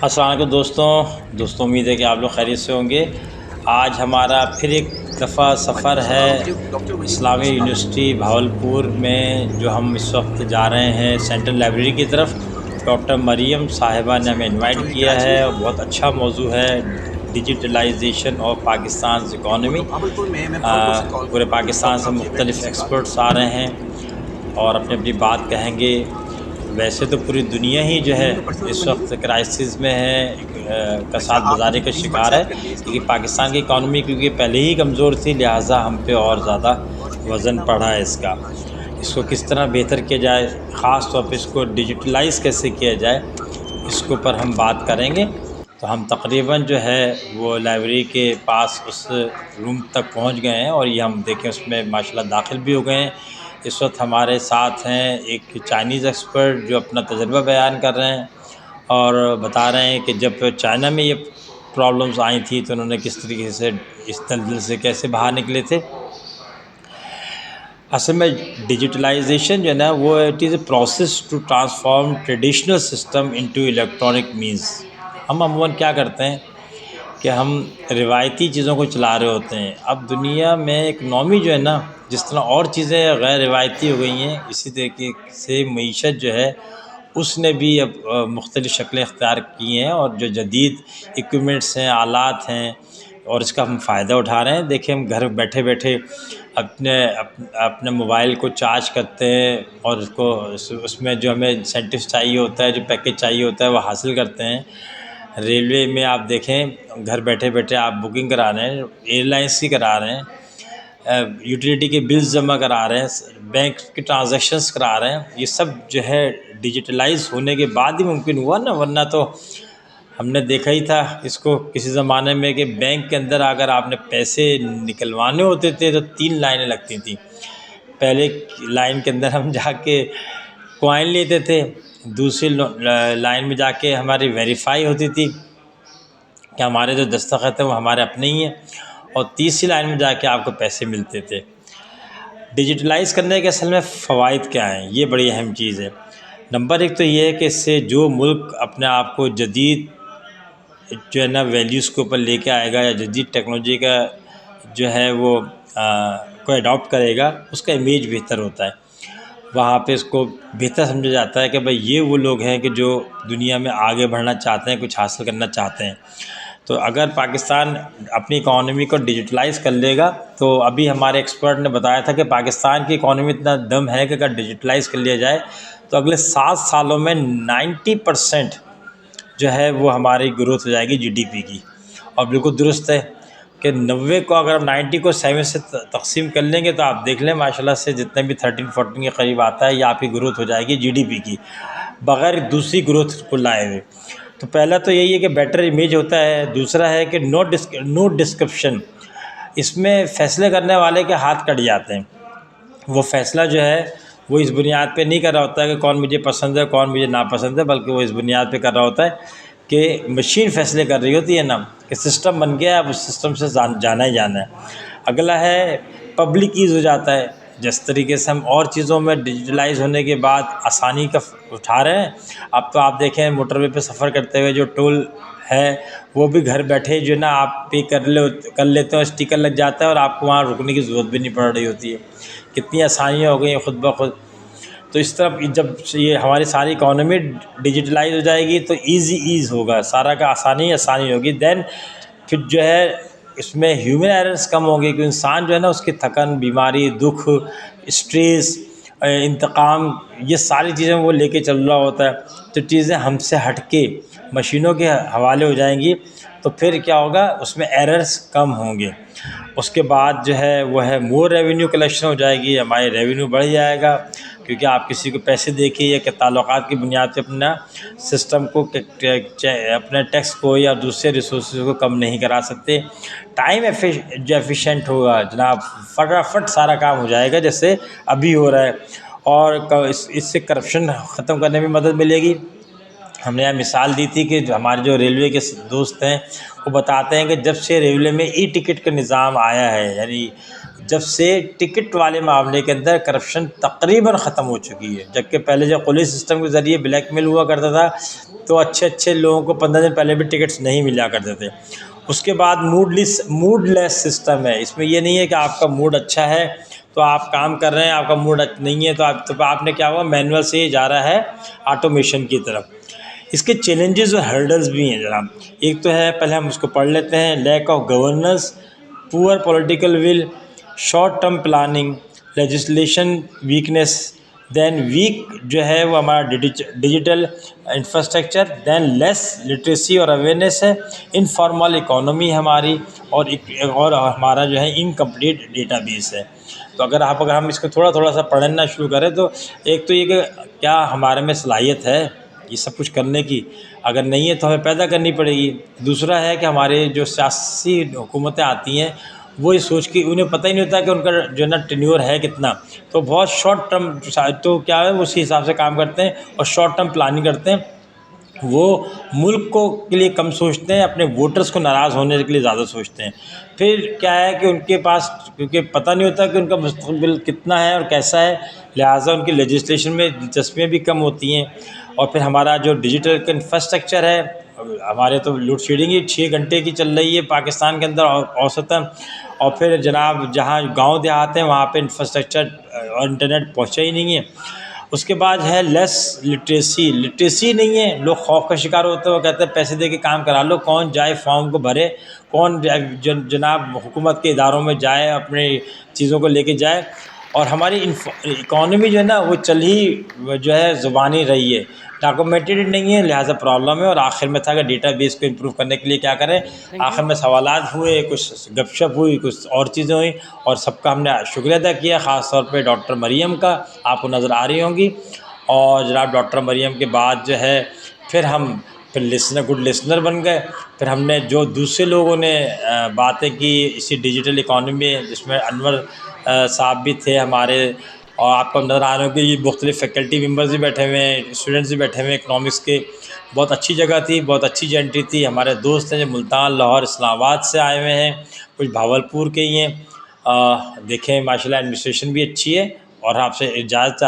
السلام علیکم دوستوں امید ہے کہ آپ لوگ خیریت سے ہوں گے۔ آج ہمارا پھر ایک دفعہ سفر ہے اسلامی یونیورسٹی بھاولپور میں، جو ہم اس وقت جا رہے ہیں سینٹرل لائبریری کی طرف۔ ڈاکٹر مریم صاحبہ نے ہمیں انوائٹ کیا ہے اور بہت اچھا موضوع ہے، ڈیجیٹلائزیشن آف پاکستان اکانومی۔ پورے پاکستان سے مختلف ایکسپرٹس آ رہے ہیں اور اپنی اپنی بات کہیں گے۔ ویسے تو پوری دنیا ہی جو ہے اس وقت کرائسس میں ہے، کساد بازاری کا شکار ہے، کیونکہ پاکستان کی اکانومی کیونکہ پہلے ہی کمزور تھی، لہٰذا ہم پہ اور زیادہ وزن پڑا ہے اس کا۔ اس کو کس طرح بہتر کیا جائے، خاص طور پہ اس کو ڈیجیٹلائز کیسے کیا جائے، اس کے اوپر ہم بات کریں گے۔ تو ہم تقریباً جو ہے وہ لائبریری کے پاس اس روم تک پہنچ گئے ہیں، اور یہ ہم دیکھیں اس میں ماشاءاللہ داخل بھی ہو گئے ہیں۔ اس وقت ہمارے ساتھ ہیں ایک چائنیز ایکسپرٹ جو اپنا تجربہ بیان کر رہے ہیں اور بتا رہے ہیں کہ جب چائنا میں یہ پرابلمز آئی تھیں تو انہوں نے کس طریقے سے اس دلدل سے کیسے باہر نکلے تھے۔ اصل میں ڈیجیٹلائزیشن جو ہے نا، وہ it is a process to transform traditional system into electronic means. ہم عموماً کیا کرتے ہیں کہ ہم روایتی چیزوں کو چلا رہے ہوتے ہیں۔ اب دنیا میں اکنامی جو ہے نا، جس طرح اور چیزیں غیر روایتی ہو گئی ہیں، اسی طریقے سے معیشت جو ہے اس نے بھی اب مختلف شکلیں اختیار کی ہیں، اور جو جدید ایکوپمنٹس ہیں، آلات ہیں، اور اس کا ہم فائدہ اٹھا رہے ہیں۔ دیکھیں ہم گھر بیٹھے بیٹھے اپنے موبائل کو چارج کرتے ہیں، اور اس میں جو ہمیں انسینٹیوز چاہیے ہوتا ہے، جو پیکیج چاہیے ہوتا ہے، وہ حاصل کرتے ہیں۔ ریلوے میں آپ دیکھیں گھر بیٹھے بیٹھے آپ بکنگ کرا رہے ہیں، ایئر لائنس کی کرا رہے ہیں، یوٹیلیٹی کے بلز جمع کرا رہے ہیں، بینک کے ٹرانزیکشنز کرا رہے ہیں۔ یہ سب جو ہے ڈیجیٹلائز ہونے کے بعد ہی ممکن ہوا نا، ورنہ تو ہم نے دیکھا ہی تھا اس کو کسی زمانے میں کہ بینک کے اندر اگر آپ نے پیسے نکلوانے ہوتے تھے تو 3 لائنیں لگتی تھیں۔ پہلے لائن کے اندر ہم جا کے کوائن لیتے تھے، دوسری لائن میں جا کے ہماری ویریفائی ہوتی تھی کہ ہمارے جو دستخط ہیں وہ ہمارے اپنے ہی ہیں، اور تیسری لائن میں جا کے آپ کو پیسے ملتے تھے۔ ڈیجیٹلائز کرنے کے اصل میں فوائد کیا ہیں، یہ بڑی اہم چیز ہے۔ نمبر 1 تو یہ ہے کہ اس سے جو ملک اپنے آپ کو جدید جو ہے نا ویلیوز کے اوپر لے کے آئے گا، یا جدید ٹیکنالوجی کا جو ہے وہ کو اڈاپٹ کرے گا، اس کا امیج بہتر ہوتا ہے۔ وہاں پہ اس کو بہتر سمجھا جاتا ہے کہ بھئی یہ وہ لوگ ہیں کہ جو دنیا میں آگے بڑھنا چاہتے ہیں، کچھ حاصل کرنا چاہتے ہیں۔ تو اگر پاکستان اپنی اکانومی کو ڈیجیٹلائز کر لے گا، تو ابھی ہمارے ایکسپرٹ نے بتایا تھا کہ پاکستان کی اکانومی اتنا دم ہے کہ اگر ڈیجیٹلائز کر لیا جائے تو اگلے 7 سالوں میں 90% جو ہے وہ ہماری گروتھ ہو جائے گی جی ڈی پی کی۔ اور بالکل درست ہے کہ 90 کو اگر ہم 90 کو 7 سے تقسیم کر لیں گے تو آپ دیکھ لیں ماشاءاللہ سے جتنے بھی 13-14 کے قریب آتا ہے، یہ آپ کی گروتھ ہو جائے گی جی ڈی پی کی، بغیر دوسری گروتھ کو لائے ہوئے۔ تو پہلا تو یہی ہے کہ بیٹر امیج ہوتا ہے، دوسرا ہے کہ نو ڈسکرپشن۔ اس میں فیصلے کرنے والے کے ہاتھ کٹ جاتے ہیں۔ وہ فیصلہ جو ہے وہ اس بنیاد پہ نہیں کر رہا ہوتا ہے کہ کون مجھے پسند ہے کون مجھے ناپسند ہے، بلکہ وہ اس بنیاد پہ کر رہا ہوتا ہے کہ مشین فیصلے کر رہی ہوتی ہے نا، کہ سسٹم بن گیا ہے، اب اس سسٹم سے جانا ہی جانا ہے۔ اگلا ہے پبلک ایز ہو جاتا ہے، جس طریقے سے ہم اور چیزوں میں ڈیجیٹلائز ہونے کے بعد آسانی کا اٹھا رہے ہیں۔ اب تو آپ دیکھیں موٹر وے پہ سفر کرتے ہوئے جو ٹول ہے وہ بھی گھر بیٹھے جو ہے نا آپ پے کر لیتے ہو، اسٹیکر لگ جاتا ہے اور آپ کو وہاں رکنے کی ضرورت بھی نہیں پڑ رہی ہوتی ہے۔ کتنی آسانیاں ہو گئی ہیں خود بخود۔ تو اس طرح جب یہ ہماری ساری اکانومی ڈیجیٹلائز ہو جائے گی تو ایز ہوگا، سارا کا آسانی ہوگی۔ دین پھر جو ہے اس میں ہیومن ایررز کم ہوں گے، کہ انسان جو ہے نا اس کی تھکن، بیماری، دکھ، اسٹریس، انتقام، یہ ساری چیزیں وہ لے کے چل رہا ہوتا ہے۔ تو چیزیں ہم سے ہٹ کے مشینوں کے حوالے ہو جائیں گی، تو پھر کیا ہوگا، اس میں ایررز کم ہوں گے۔ اس کے بعد جو ہے وہ ہے مور ریونیو کلیکشن ہو جائے گی، ہمارے ریونیو بڑھ جائے گا، کیونکہ آپ کسی کو پیسے دے کے یا کہ تعلقات کی بنیاد پہ اپنا سسٹم کو اپنے ٹیکس کو یا دوسرے ریسورسز کو کم نہیں کرا سکتے۔ ٹائم جو ایفیشینٹ ہوگا جناب، فٹافٹ سارا کام ہو جائے گا جیسے ابھی ہو رہا ہے، اور اس سے کرپشن ختم کرنے میں مدد ملے گی۔ ہم نے یہاں مثال دی تھی کہ جو ہمارے جو ریلوے کے دوست ہیں وہ بتاتے ہیں کہ جب سے ریلوے میں ای ٹکٹ کا نظام آیا ہے، یعنی جب سے ٹکٹ والے معاملے کے اندر کرپشن تقریباً ختم ہو چکی ہے، جبکہ پہلے جو پولیس سسٹم کے ذریعے بلیک میل ہوا کرتا تھا تو اچھے اچھے لوگوں کو 15 دن پہلے بھی ٹکٹس نہیں ملا کرتے تھے۔ اس کے بعد موڈ لیس سسٹم ہے، اس میں یہ نہیں ہے کہ آپ کا موڈ اچھا ہے تو آپ کام کر رہے ہیں، آپ کا موڈ نہیں ہے تو آپ نے کیا ہوا، مینول سے ہی جا رہا ہے آٹومیشن کی طرف۔ اس کے چیلنجز اور ہرڈلز بھی ہیں جناب۔ ایک تو ہے، پہلے ہم اس کو پڑھ لیتے ہیں، lack of governance, poor political will, short term planning, legislation weakness, then weak جو ہے وہ ہمارا digital infrastructure, then less literacy اور اویئرنیس ہے، انفارمل اکانومی ہماری، اور ہمارا جو ہے انکمپلیٹ ڈیٹا بیس ہے۔ تو اگر ہم اس کو تھوڑا سا پڑھنا شروع کریں تو ایک تو یہ کہ کیا ہمارے میں صلاحیت ہے یہ سب کچھ کرنے کی، اگر نہیں ہے تو ہمیں پیدا کرنی پڑے گی۔ دوسرا ہے کہ ہمارے جو سیاسی حکومتیں آتی ہیں وہ یہ سوچ کے انہیں پتہ ہی نہیں ہوتا کہ ان کا جو ہے نا ٹینیور ہے کتنا، تو بہت شارٹ ٹرم تو کیا ہے اسی حساب سے کام کرتے ہیں اور شارٹ ٹرم پلاننگ کرتے ہیں۔ وہ ملک کو کے لیے کم سوچتے ہیں، اپنے ووٹرز کو ناراض ہونے کے لیے زیادہ سوچتے ہیں۔ پھر کیا ہے کہ ان کے پاس کیونکہ پتہ نہیں ہوتا کہ ان کا مستقبل کتنا ہے اور کیسا ہے، لہٰذا ان کی لیجسلیشن میں دلچسپیاں بھی کم ہوتی ہیں۔ اور پھر ہمارا جو ڈیجیٹل انفراسٹرکچر ہے، ہمارے تو لوڈ شیڈنگ ہی 6 گھنٹے کی چل رہی ہے پاکستان کے اندر اوسطاً، اور پھر جناب جہاں گاؤں دیہات ہیں وہاں پہ انفراسٹرکچر اور انٹرنیٹ پہنچا ہی نہیں ہے۔ اس کے بعد ہے لیس لٹریسی نہیں ہے، لوگ خوف کا شکار ہوتے ہیں، وہ کہتے ہیں پیسے دے کے کام کرا لو، کون جائے فارم کو بھرے، کون جناب حکومت کے اداروں میں جائے اپنے چیزوں کو لے کے جائے۔ اور ہماری اکانومی جو ہے نا وہ چل ہی جو ہے زبانی رہی ہے، ڈاکومنٹڈ نہیں ہے، لہٰذا پرابلم ہے۔ اور آخر میں تھا کہ ڈیٹا بیس کو امپروو کرنے کے لیے کیا کریں، آخر میں سوالات ہوئے، کچھ گپ شپ ہوئی، کچھ اور چیزیں ہوئیں، اور سب کا ہم نے شکریہ ادا کیا، خاص طور پہ ڈاکٹر مریم کا، آپ کو نظر آ رہی ہوں گی۔ اور جناب ڈاکٹر مریم کے بعد جو ہے پھر ہم گڈ لسنر بن گئے۔ پھر ہم نے جو دوسرے لوگوں نے باتیں کی اسی ڈیجیٹل اکانومی میں، جس میں انور صاحب بھی تھے ہمارے، اور آپ کو نظر آ رہا ہو کہ یہ مختلف فیکلٹی ممبرز بھی بیٹھے ہوئے ہیں، اسٹوڈنٹس بھی بیٹھے ہوئے ہیں اکنامکس کے۔ بہت اچھی جگہ تھی، بہت اچھی جینٹری تھی۔ ہمارے دوست ہیں جو ملتان، لاہور، اسلام آباد سے آئے ہوئے ہیں، کچھ بھاولپور کے ہی ہیں۔ دیکھیں ماشاء اللہ ایڈمنسٹریشن بھی اچھی ہے۔ اور آپ سے اجازت